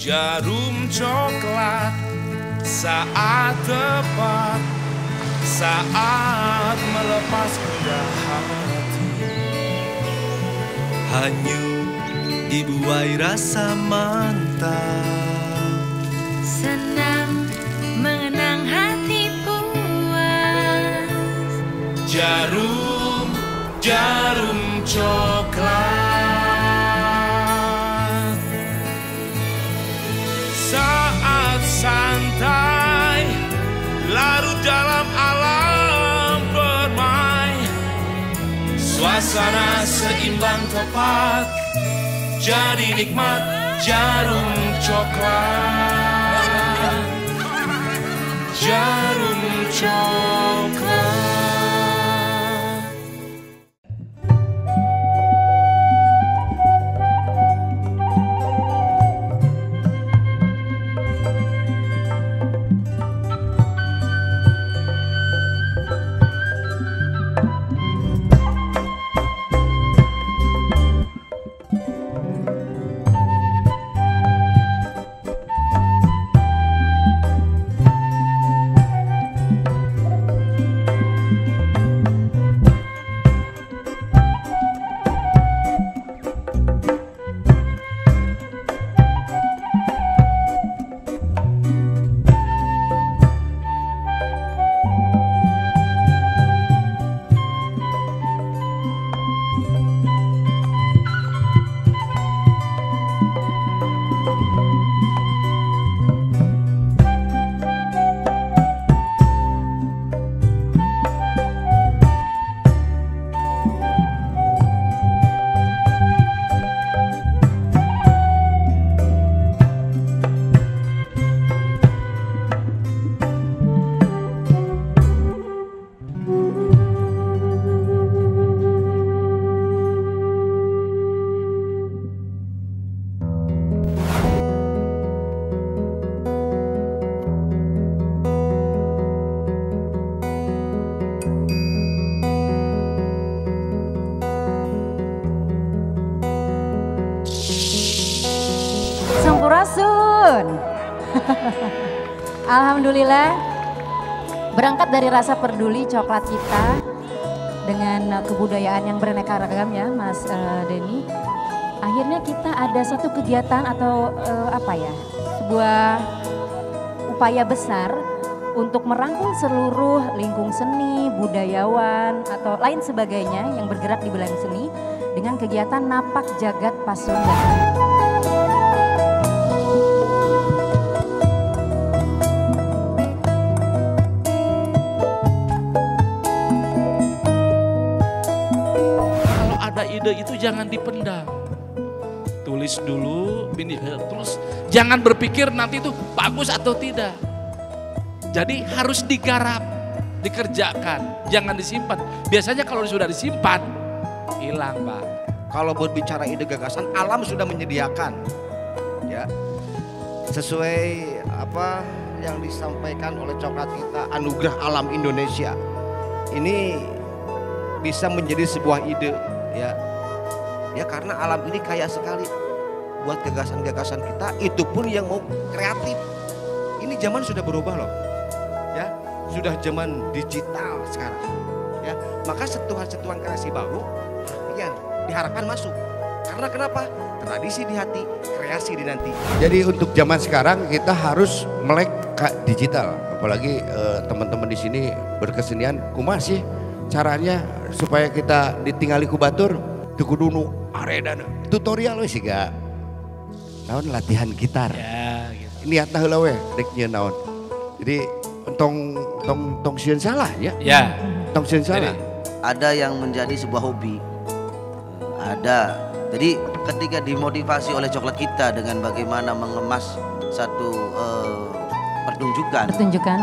Jarum coklat saat tepat, saat melepas gundah hati. Hanyut dibuai rasa mantap, senang mengenang hati puas. Jarum, jarum coklat, saat santai larut dalam alam permai. Suasana seimbang tepat, jadi nikmat jarum coklat. Jarum coklat. Sampurasun. Alhamdulillah, berangkat dari rasa peduli coklat kita dengan kebudayaan yang beraneka ragam ya Mas Denny. Akhirnya kita ada satu kegiatan atau sebuah upaya besar untuk merangkul seluruh lingkung seni, budayawan atau lain sebagainya yang bergerak di bidang seni dengan kegiatan Napak Jagat Pasundan. Ide itu jangan dipendam, tulis dulu, terus jangan berpikir nanti itu bagus atau tidak. Jadi harus digarap, dikerjakan, jangan disimpan. Biasanya kalau sudah disimpan, hilang Pak. Kalau berbicara ide gagasan, alam sudah menyediakan, ya sesuai apa yang disampaikan oleh coklat kita, anugerah alam Indonesia. Ini bisa menjadi sebuah ide, ya karena alam ini kaya sekali buat gagasan-gagasan kita, itu pun yang mau kreatif. Ini zaman sudah berubah loh, ya sudah zaman digital sekarang, ya maka sentuhan-sentuhan kreasi baru yang diharapkan masuk. Karena kenapa? Tradisi di hati, kreasi di nanti. Jadi untuk zaman sekarang kita harus melek digital, apalagi teman-teman di sini berkesenian. Kumaha sih caranya supaya kita ditinggali ku batur? Tukudunu areda tutorial we siga naon latihan gitar ya, gitu. Niatna heula we dek nyeun naon. Jadi tong sieun salah ya. Ya. Tong sieun salah. Ada yang menjadi sebuah hobi. Ada. Jadi ketika dimotivasi oleh coklat kita dengan bagaimana mengemas satu pertunjukan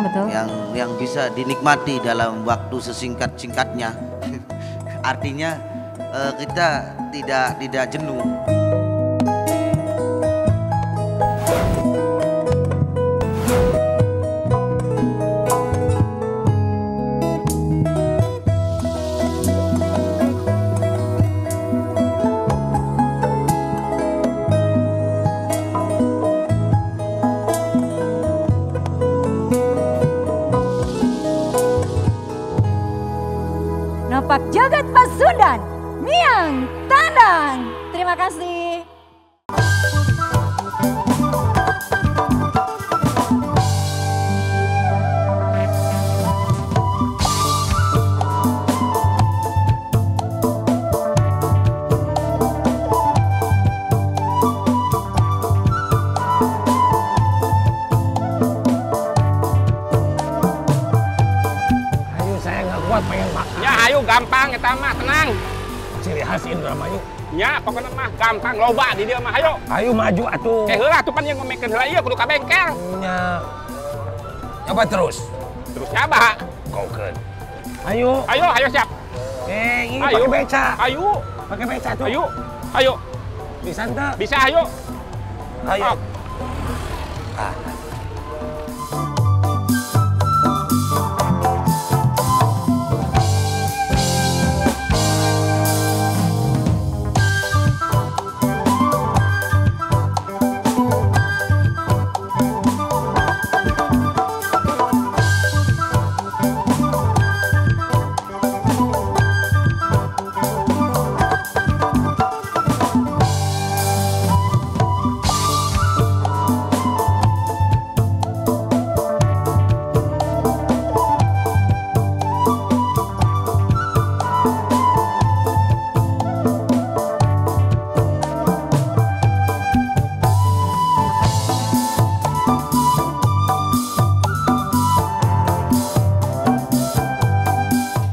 betul. Yang bisa dinikmati dalam waktu sesingkat-singkatnya. Artinya kita tidak jenuh. Joget Pasundan, Miang Tandang. Terima kasih. Ayo saya nggak kuat pengen makan. Ya ayo gampang eta mah tenang. Ciri khas Indramayu. Ya pokoknya mah gampang loba di dia mah ayo. Ayo maju atuh. Heula atuh pan yang ngomekeun heula ieu kudu ka bengkel. Ya. Coba terus. Terus nyaba. Kaukeun. Ayo. Ayo siap. Ini Ayo. pakai beca. Ayo. Pakai beca tuh. Ayo. Bisa ente? Bisa ayo. Ayo.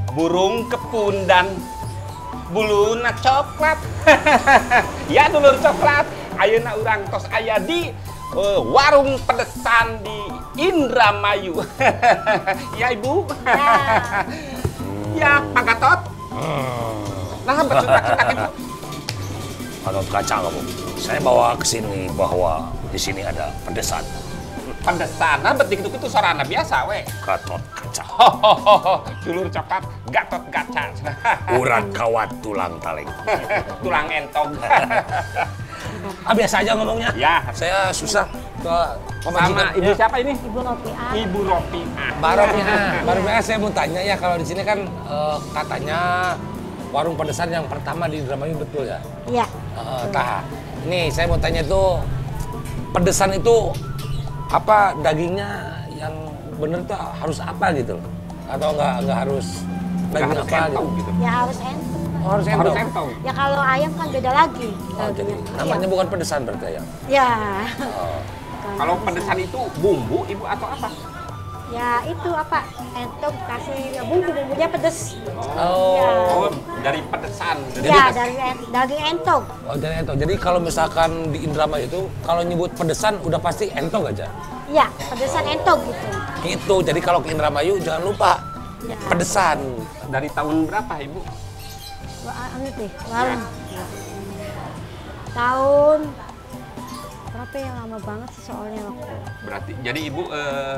Burung kepundan buluna coklat. Ya dulur coklat. Ayeuna urang tos aya di warung pedesan di Indramayu. Ya Ibu. Ya Pak Gatot. Nah betul laki-laki itu. Gatot kaca kamu. Saya bawa ke sini bahwa di sini ada pedesan. Pedesan, nah betik itu sarana biasa we. Gatot kaca. Dulur coklat Gatot kaca. Urat kawat tulang taling. Tulang entong. Biasa aja ngomongnya. Ya. Saya susah ke Sama Ibu siapa ini? Ibu Ropiah. Ibu Ropiah. Mbak Ropiah, saya mau tanya ya, kalau di sini kan katanya warung pedesan yang pertama di Indramayu, betul ya? Iya. Nih saya mau tanya tuh, pedesan itu apa dagingnya yang bener tuh harus apa gitu? Atau nggak harus daging apa gitu? Ya harus entong. Oh, harus Harus entong. entong. Ya kalau ayam kan beda lagi. Oh, jadi dagingnya. namanya bukan pedesan berarti ya? Ya. Oh. Kalau pedesan itu bumbu Ibu atau apa? Ya itu apa? Entong kasih bumbunya pedes. Oh. Oh, dari pedesan. Ya dari daging entong. Oh, dari entong. Jadi kalau misalkan di Indramayu itu kalau nyebut pedesan udah pasti entong aja. Ya pedesan entong gitu. Gitu. Jadi kalau ke Indramayu jangan lupa Ya. pedesan. Dari tahun berapa Ibu? Anu deh, warung. Tahun berapa ya, lama banget sih soalnya waktu. Berarti jadi Ibu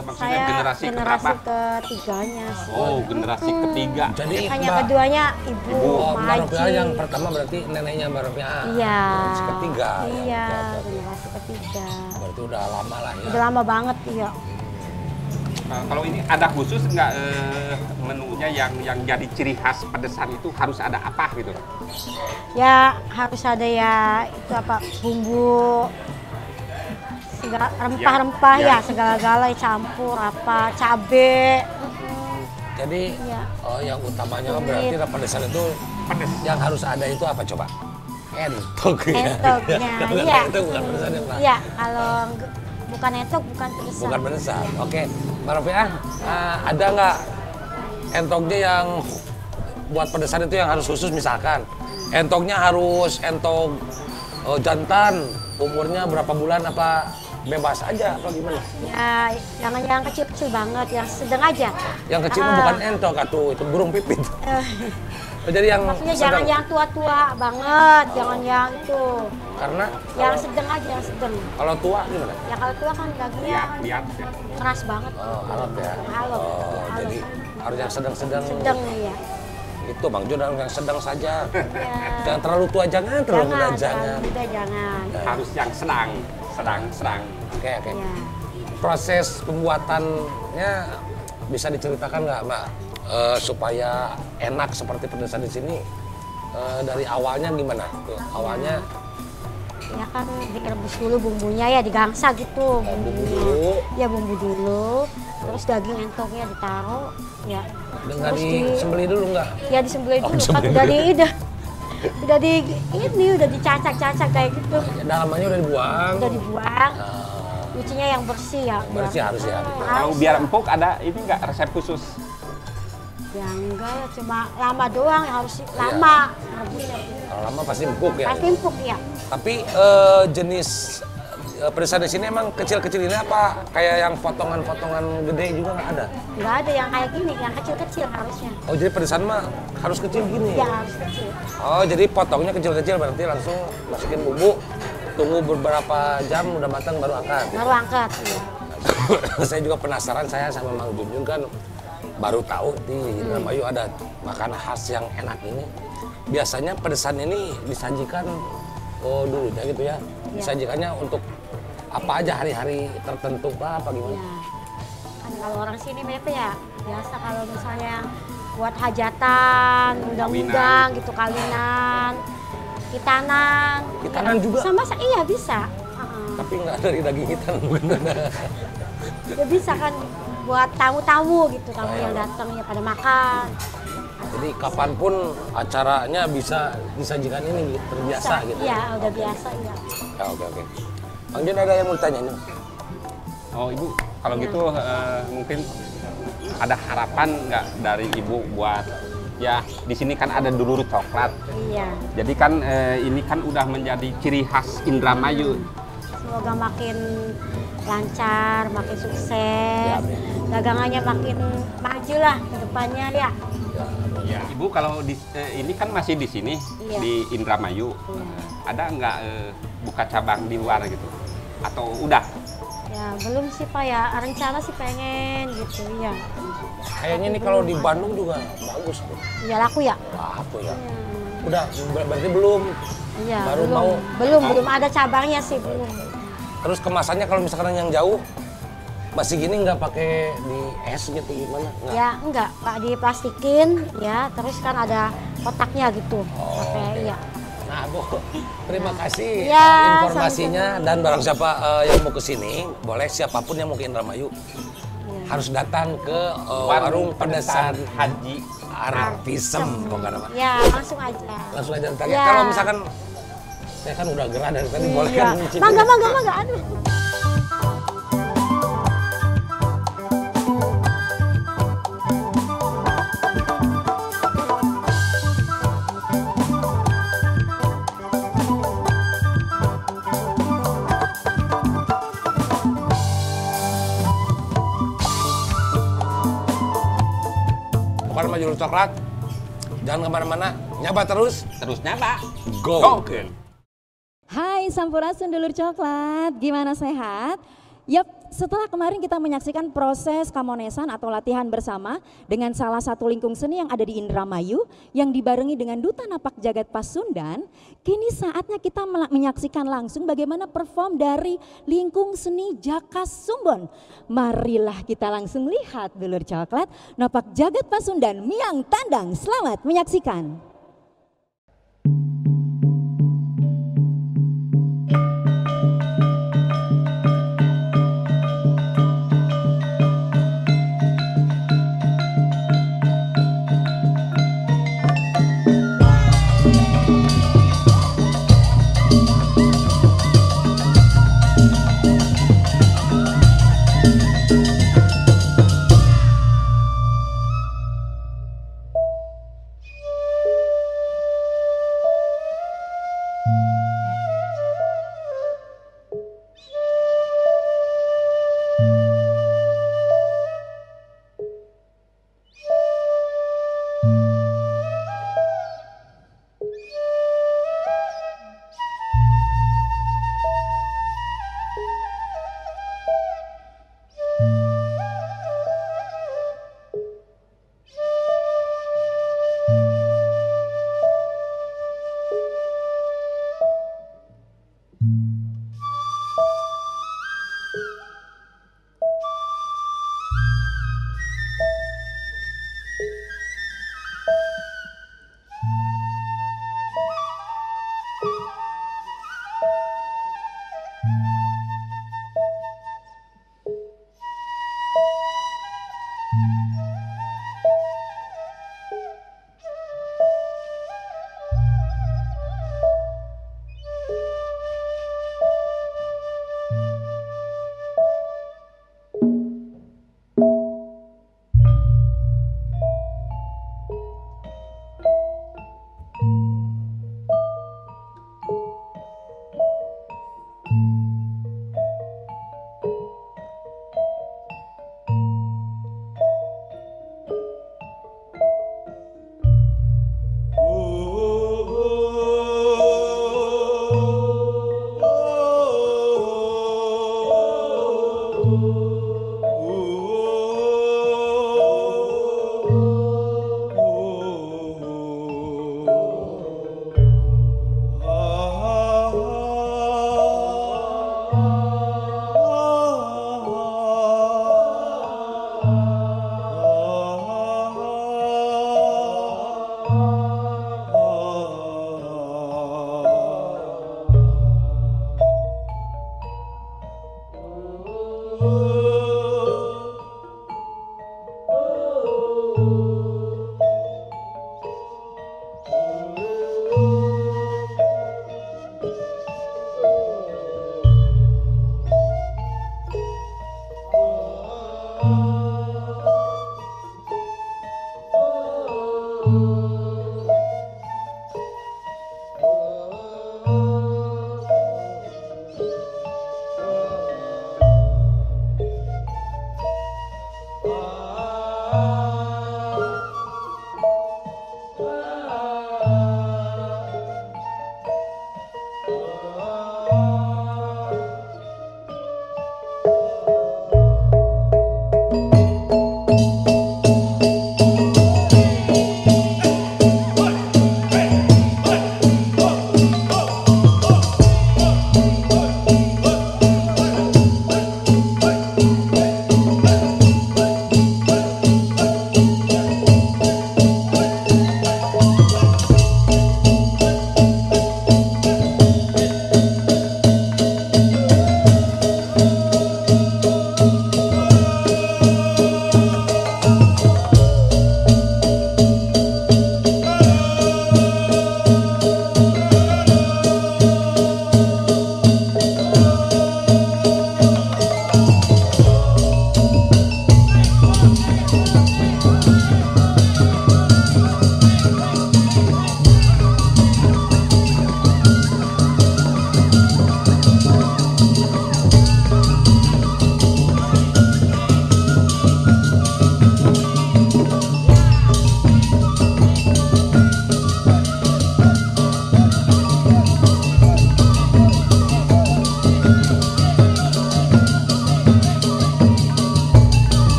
maksudnya Saya generasi generasi keberapa? ketiganya sih. Oh, generasi ketiga. Jadi Hanya keduanya ibu, Mbak Maji. Ropiah yang pertama berarti neneknya Mbak Ropiah. Iya. Generasi ketiga. Iya, Ya. generasi ketiga. Berarti udah lama lah ya. Udah lama banget iya. Kalau ini ada khusus nggak menunya yang jadi ciri khas pedesan itu harus ada apa gitu? Ya harus ada ya itu apa bumbu segala rempah-rempah Ya. ya, segala-gala campur apa cabe. Jadi Iya. yang utamanya kan berarti pedesan itu Pedes. yang harus ada itu apa coba? Entok ya. Entoknya, Kalau iya. itu bukan pedesan ya Pak? Iya, kalau bukan entok bukan pedesan. Bukan pedesan. Oke, Mbak Ropiah, ada nggak entoknya yang buat pedesan itu yang harus khusus, misalkan entoknya harus entok jantan, umurnya berapa bulan apa bebas aja apa gimana? Ya, jangan yang kecil-kecil banget, yang sedang aja. Yang kecil Ah. bukan entok atuh, itu burung pipit. Jadi yang Maksudnya sedang. jangan yang tua-tua banget, jangan yang itu. Karena Yang sedang aja, yang sedang. kalau tua gimana? Ya kalau tua kan dagingnya kan Lihat. keras banget. Oh, alot ya. Alot, Oh, ya, alot. jadi harus yang sedang-sedang. Sedang ya. Itu Bang Jo, yang sedang saja. Ya. Jangan terlalu tua, jangan terlalu muda, Jangan, jangan. terlalu muda jangan. Harus yang sedang. Oke. Ya. Proses pembuatannya bisa diceritakan nggak Mbak supaya enak seperti pedesan di sini dari awalnya gimana? Tuh, awalnya Ya kan direbus dulu bumbunya ya, digangsa gitu. bumbu dulu. Ya bumbu dulu, terus daging entoknya ditaruh, ya. Dengan Terus disembelih dulu nggak? Ya disembelih Oh, dulu, kan disembelih udah dulu. udah di ini udah dicacak-cacak kayak gitu. Dalamannya udah dibuang. Udah dibuang. Cucinya yang bersih ya. Bersih harus ya. Kalau biar empuk ada ini nggak resep khusus? Ya enggak ya, cuma lama doang, harus lama rebusnya. Kalau lama pasti empuk ya. Pasti empuk ya. Tapi jenis pedesan di sini emang kecil-kecil ini apa? Kayak yang potongan-potongan gede juga nggak ada? Nggak ada yang kayak gini, yang kecil-kecil harusnya. Oh jadi pedesan mah harus kecil gini? Ya harus kecil. Oh jadi potongnya kecil-kecil berarti langsung masukin bumbu, tunggu beberapa jam udah matang baru angkat? Baru angkat, ya. Saya juga penasaran, saya sama Mang Junjun kan baru tahu di Indramayu ada makanan khas yang enak ini. Biasanya pedesan ini disajikan dulunya gitu ya. Disajikannya untuk apa aja, hari-hari tertentu kah apa gimana? Ya. Kan kalau orang sini apa ya, biasa kalau misalnya buat hajatan, undang-undang gitu, kawinan, hitanan. Hitanan juga? Sama iya bisa. Tapi nggak dari daging hitam bener. Ya bisa kan buat tamu-tamu gitu, tamu yang datang ya pada makan. Jadi kapanpun acaranya bisa disajikan ini terbiasa Bisa, gitu. Iya, udah biasa ya. Ya oke. Bang Jun ada yang mau ditanya nih? Oh Ibu, kalau gitu mungkin ada harapan nggak dari Ibu buat ya di sini kan ada dulur coklat. Iya. Jadi kan ini kan udah menjadi ciri khas Indramayu. Semoga makin lancar, makin sukses, dagangannya makin maju lah ke depannya ya. Ya, Ibu kalau ini kan masih di sini di Indramayu, ada nggak buka cabang di luar gitu? Atau udah? Ya belum sih Pak ya, rencana sih pengen gitu ya. Kayaknya nih kalau di Bandung juga bagus tuh. Ya laku ya? Laku ya. Udah berarti belum. Iya. Baru mau. Belum ada cabangnya sih belum. Terus kemasannya kalau misalkan yang jauh masih gini nggak pakai di es gitu gimana? Nggak. Ya enggak Pak, diplastikin ya, terus kan ada kotaknya gitu. Pakai ya. Nah Bu, terima kasih Ya, informasinya dan barang siapa yang mau ke sini, boleh siapapun yang mau ke Indramayu harus datang ke warung pedesan Haji Artisem kok nggak nama. Ya langsung aja. Langsung aja tanya. Ya. Kalau misalkan saya kan udah gerah dari tadi, boleh Iya. kan mencicipi? Mangga, aduh. Bukan maju coklat, jangan kemana-mana, nyaba terus. Terus nyaba. Go. Hai Sampurasun dulur coklat, gimana sehat? Yap, setelah kemarin kita menyaksikan proses kamonesan atau latihan bersama dengan salah satu lingkung seni yang ada di Indramayu yang dibarengi dengan Duta Napak Jagat Pasundan, kini saatnya kita menyaksikan langsung bagaimana perform dari lingkung seni Jaka Sumbon. Marilah kita langsung lihat dulur coklat, Napak Jagat Pasundan Miang Tandang, selamat menyaksikan.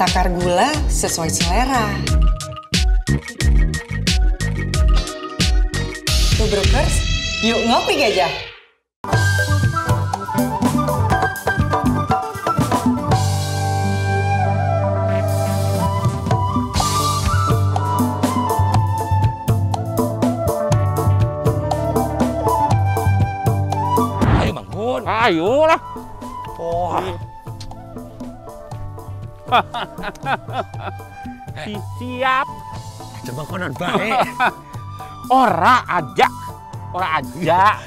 takar gula sesuai selera. Tuh Brokers, yuk ngopi Gajah. Ayo Mang Bun. Ayo lah. Oh. Siap. Coba konon baik. Ora aja.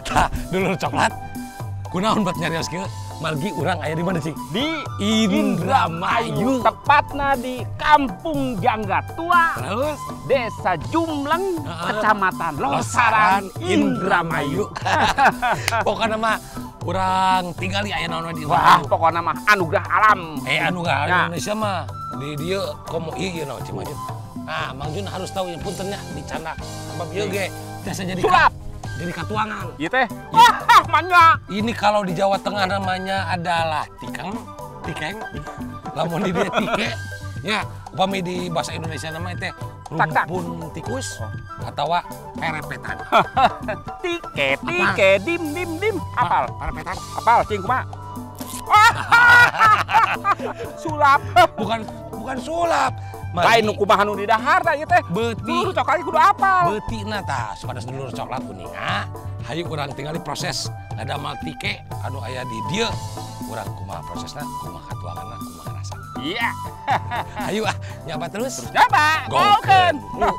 Tah, dulu coklat. Kunaon buat nyari kieu? Malgi urang aya di mana sih? Di Indramayu. Tepatnya di Kampung Jangga Tua, Terus Desa Jumleng, Kecamatan Losaran, Indramayu. Pokoknya mah urang tinggali aya naon di Wah, Indramayu. pokoknya mah anugerah alam. Anugerah Ya. Indonesia mah di dia komo ieu naon Cimajun. Nah, Mang Jun harus tahu yang puntennya di Candak. Sebab ieu ge biasa jadi Sulap. jadi katuangan. Iya teh. Wah, manya. Ini kalau di Jawa Tengah namanya adalah tikeng. Lamun di dia tike, ya upami di bahasa Indonesia namanya teh Tak. rumpun tikus atau perepetan. Tike, dim. Apal. Perepetan. Apal, cing kumaha? Sulap. Bukan sulap. Lain nu kumaha nu di dahar da ieu teh. Beuti. Dulu coklat kudu apal. Beutina tah supada sedulur coklat kuninga. Hayu urang tinggali proses ngadamal tike anu aya di dieu. Urang kumaha prosesna, kumaha katuanganna, kumaha rasana. Iya. Hayu nyapa terus. Coba, golkeun. Yuk.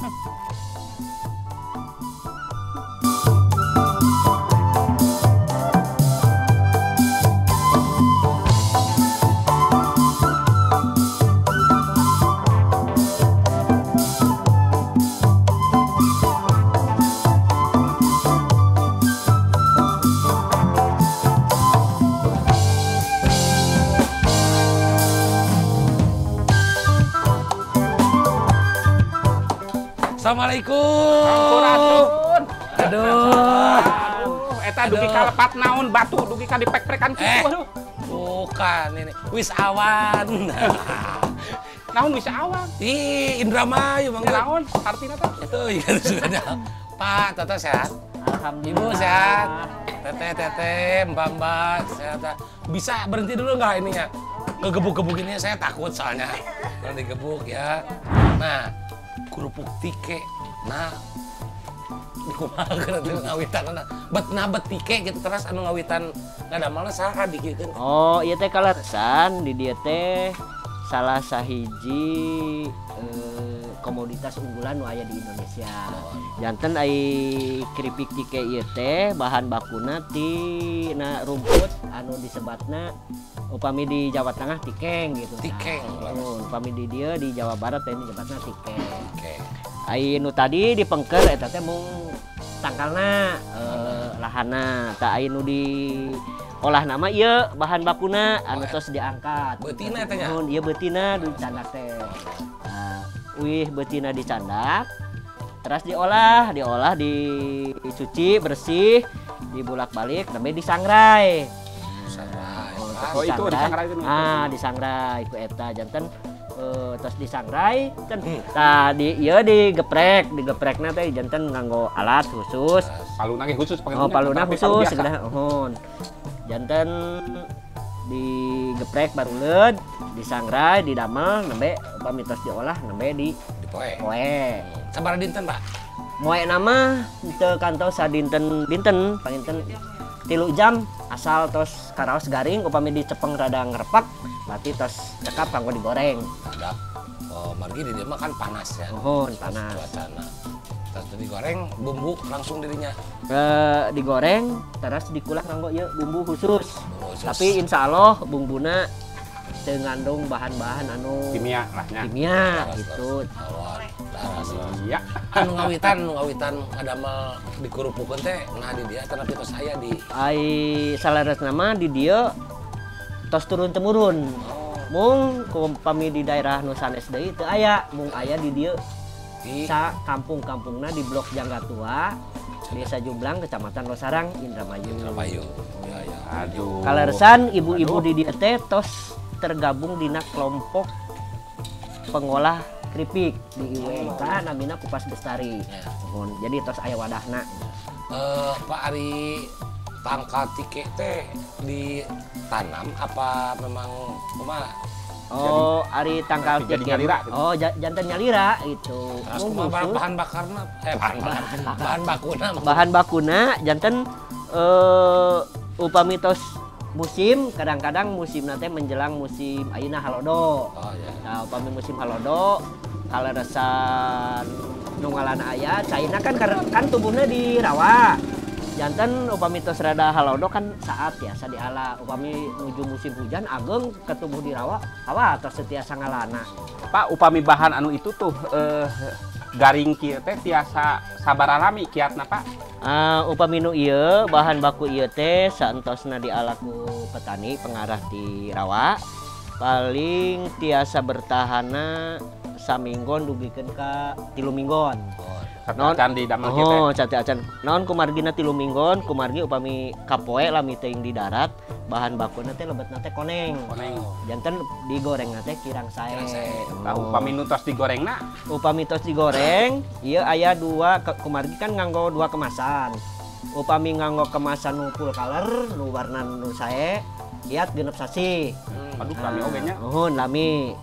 Assalamualaikum. Sampurasun. Aduh. Eta dugi kalepat naon batu dugi ka dipek-pekan kitu aduh. Bukan ini. Wis awan. Naon bisa awan? Ih, Indramayu Bang. Naon? Artina teh? Itu ikan sudah. Pak, Tata sehat? Alhamdulillah. Ibu sehat? Teteh, Mbak sehat? Bisa berhenti dulu nggak ininya? Ngegebuk-gebukinnya saya takut soalnya. Kalau digebuk ya. Nah, kerupuk tike. Nah, dikumaha keur ngawitan bet tike gitu terus anu ngawitan ngadamelna saha dikikeun. Oh, ieu teh kaleresan di dieu teh salah sahiji komoditas unggulan nu aya di Indonesia. Janten ai keripik tike ieu teh bahan bakuna tina rumput anu disebatna upami di Jawa Tengah tikeng gitu. Tikeng. Upami di dieu di Jawa Barat teh disebutna tikeng. Ai nu tadi dipengker eta teh mung tangkalna lahana tah ai nu di olah nama ieu bahan bakuna anu tos diangkat. Beutina teh nya. Ieu beutina dicandak teh. Nah, beutina dicandak. Terus diolah, dicuci bersih, dibulak-balik sampai disangrai. Oh, itu disangrai itu. Disangrai ku eta janten terus disangrai kan tadi ieu digeprekna teh janten nganggo alat khusus. Paluna ge khusus pakai. Oh, paluna khusus segala janten digeprek baruleud, disangrai, didamel nembe upami tos diolah nembe di poe. Sabaraha dinten, Pak? Moe nama teu kantos sadinten panginten 3 jam asal tos karaos garing upami dicepeng rada ngrepak berarti tos cekap kanggo digoreng. Ada. Oh, margi di dia mah kan panas ya. Panas. Cuacana. Terus digoreng bumbu langsung dirinya. Digoreng terus dikulah kanggo ieu bumbu khusus. Tapi insya Allah bumbuna teu ngandung bahan-bahan anu kimia lahnya. Kimia gitu. Iya. Anu ngawitan ngadamel dikurupukeun teh nah di dia tapi tos aya di ai salaresna mah di dieu tos turun temurun. Mung kumpami di daerah nu sanes deui teu aya, mung aya di dieu sa kampung-kampungna di Blok Jangga Tua, Desa Jumlang, Kecamatan Losarang, Indramayu. Ya. Aduh. Kaleresan ibu-ibu di dieu teh tos tergabung dina kelompok pengolah keripik di IWK namina Kupas Bestari. Jadi tos aya wadahna. Pak Ari tangkal tike teh ditanam apa memang kumaha? Oh, ari tangkal tike. Oh, jantan nyalira itu. Bahan bakarna bahan bakuna. Bahan bakuna jantan upami tos musim, kadang-kadang musim nanti menjelang musim ayeuna halodo. Oh, iya. Nah, upami musim halodo kaleresan nungalan aya cairna kan tubuhnya di rawa. Jantan upami tos rada halodo kan saat biasa diala upami menuju musim hujan ageng ke tubuh di rawa hawa tos setiasa ngalana. Pak, upami bahan anu itu tuh garing kieu teh tiasa sabar alami kiatna, Pak. Upami nu ieu bahan baku ieu teh saentosna diala ku petani pengarah di rawa paling tiasa bertahana saminggon dugikeun ka 3 minggon. Acan di damel kieu teh. Oh, cate acan. Naon kumargina 3 minggon, kumargi upami kapoe lami teuing di darat, bahan bakuna teh lebetna teh koneng. Janten digorengna teh kirang sae. Upami nu tos digorengna? Upami tos digoreng, ieu aya 2 kumargi kan nganggo 2 kemasan. Upami nganggo kemasan nu full color, nu warna nu sae, kiat genep sasi. Aduh, lami oge nya. Nuhun lami.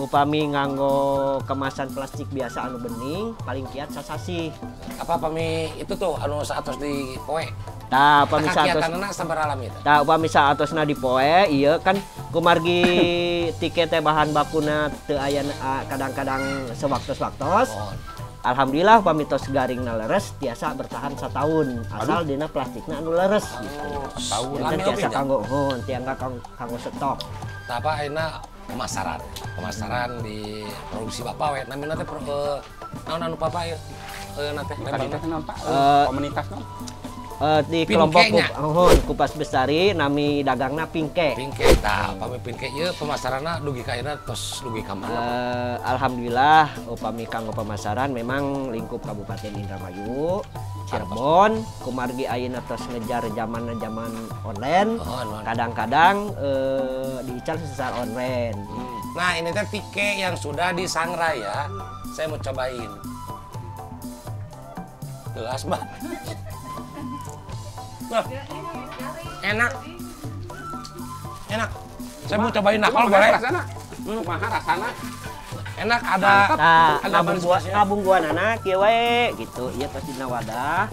Upami nganggo kemasan plastik biasa anu bening paling kiat sasasi. Apa pami itu tuh anu saatos di poe? Tah upami saatos sabar alami teh. Tah upami saatosna di poe ieu kan kumargi tiket teh bahan bakuna teu aya kadang-kadang sewaktos-waktos. Alhamdulillah upami tos garingna leres tiasa bertahan 1 tahun asal dina plastikna anu leres gitu. Tahun lami tiasa kanggo tiangga kanggo stok. Tah apa ayeuna pemasaran di produksi Bapak we namina teh naon anu Bapak ieu teh naon Pak komunitas naon di kelompok Kupas Bestari nami dagangna pingke tah upami pingke ieu pemasaranna dugi ka ayeuna tos dugi ka mana alhamdulillah upami kanggo pemasaran memang lingkup Kabupaten Indramayu Cirebon kumargi ayeuna tos ngejar zaman online kadang-kadang diical secara online. Nah ini teh tike yang sudah disangrai ya, saya mau cobain. Gelas Mbak. Nah, enak. Saya mau cobain nakal boleh? Kumaha rasana? Enak ada ngabungguanana kieu we gitu. Ieu tos dina wadah.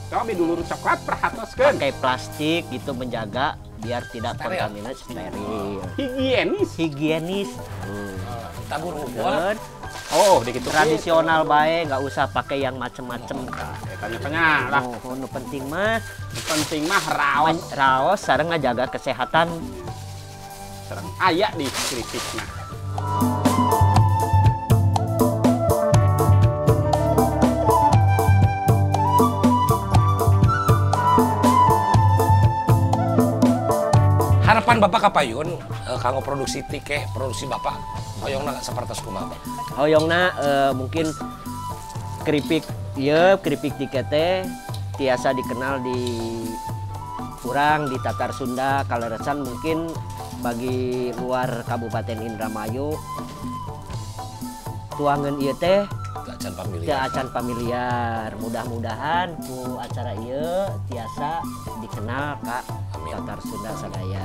Coba dulu coklat perhatoskeun. Pakai plastik gitu menjaga biar tidak kontaminasi steril. Higienis. Tabur unggul. Oh, dikitu tradisional bae, nggak usah pakai yang macem-macem. Tanya-tanya lah. Nu penting mah raos. Raos sareng ngajaga kesehatan. Sareng aya di keripikna. Harapan Bapak kapayun kanggo produksi tike, produksi Bapak hoyongna sapertos kumaha? Hoyongna mungkin keripik tike teh tiasa dikenal di urang di Tatar Sunda kaleresan mungkin bagi luar Kabupaten Indramayu tuangan ieu teh teu acan familiar. Mudah-mudahan ku acara ieu tiasa dikenal ka Tatar Sunda sadaya.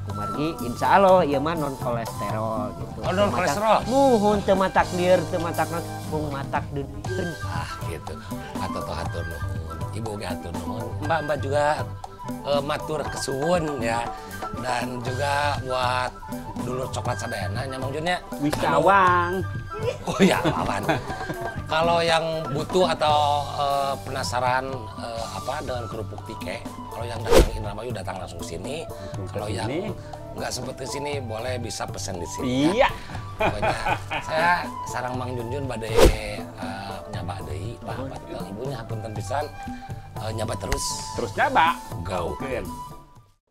Kumargi insya Allah ieu mah non kolesterol gitu. Oh, non kolesterol. Nuhun teu matak lieur teu matak mung matak deudeukeun. Gitu. Hatur nuhun. Ibu ge hatur nuhun. Mbak juga matur kesuwun ya. Dan juga buat dulur coklat sadayana nya Mang Junnya. Wisawang. Oh ya, lawan. Kalau yang butuh atau penasaran dengan kerupuk tike, kalau yang datang Indramayu datang langsung ke sini. Kalau yang nggak sempet ke sini boleh bisa pesen di sini. Iya. Pokoknya saya sarang Mang Junjun badai nyaba deui, ibunya hapunten pisan nyaba terus nyaba. Gaukeun.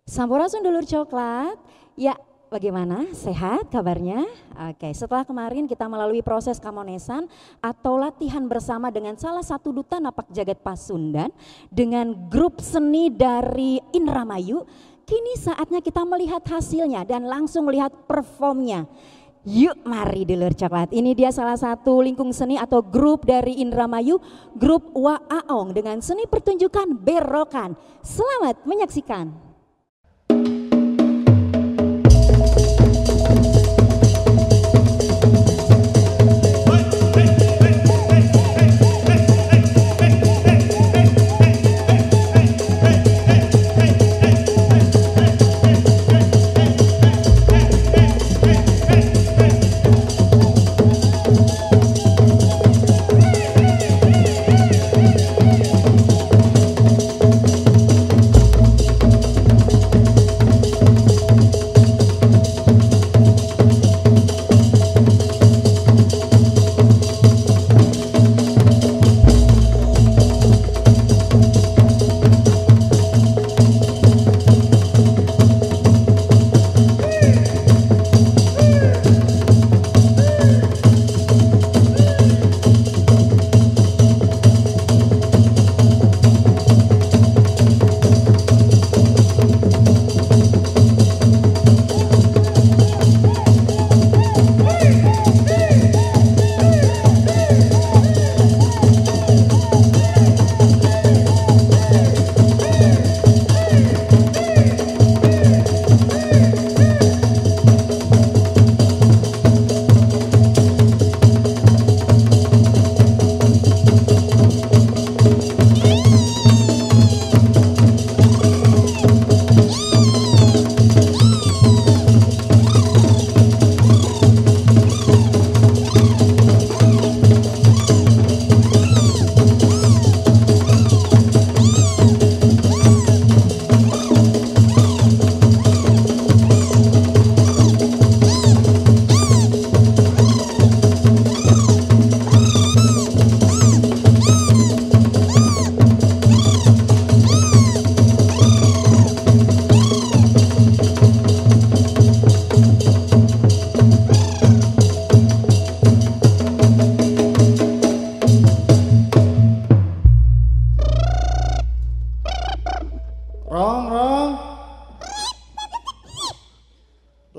Sampurasun dulur coklat. Ya, bagaimana? Sehat kabarnya? Oke, setelah kemarin kita melalui proses kamonesan atau latihan bersama dengan salah satu duta Napak Jagat Pasundan dengan grup seni dari Indramayu, kini saatnya kita melihat hasilnya dan langsung melihat performnya. Yuk mari dulur coklat. Ini dia salah satu lingkung seni atau grup dari Indramayu, grup Wa Aong dengan seni pertunjukan berokan. Selamat menyaksikan.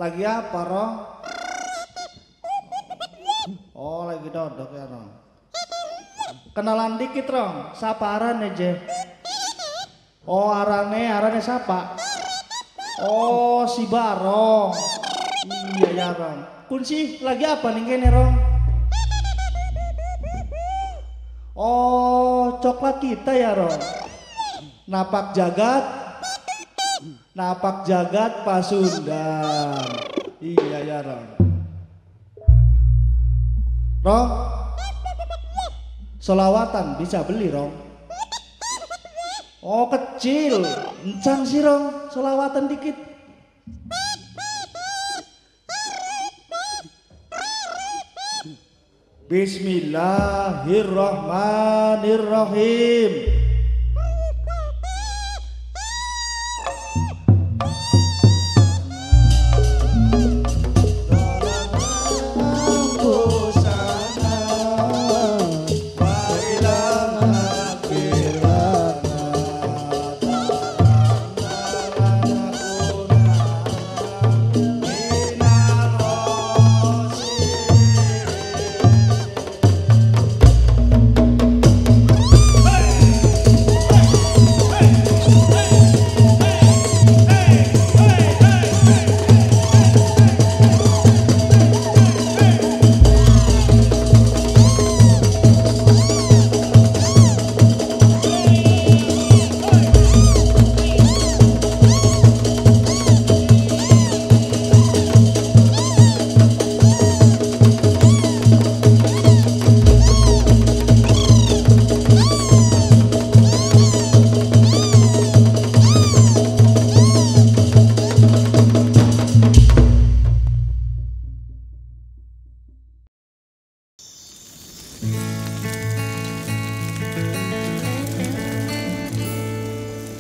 Lagi apa, Rong? Oh, lagi dodok ya, Rong. Kenalan dikit, Rong. Siapa arane, Je? Oh, arane siapa? Oh, si Barong. Iya ya, Rong. Kunci lagi apa nih kene, Rong? Oh, coklat kita ya, Rong. Napak jagat Pasundan. Iya ya, Rong. Rong, solawatan bisa beli, Rong. Oh, kecil, encang sih, Rong. Solawatan dikit. Bismillahirrahmanirrahim.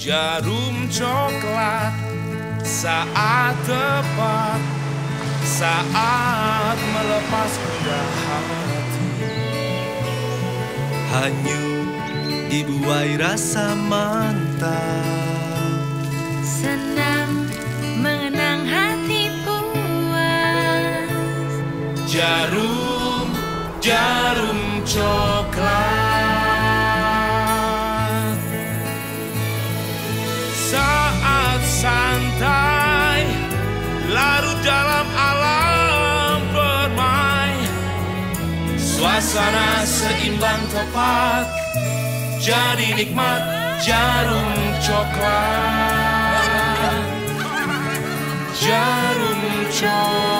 Jarum coklat saat tepat, saat melepas gundah hati. Hanyut dibuai rasa mantap, senang mengenang hati puas. Suasana seimbang tepat, jadi nikmat jarum coklat. Jarum coklat.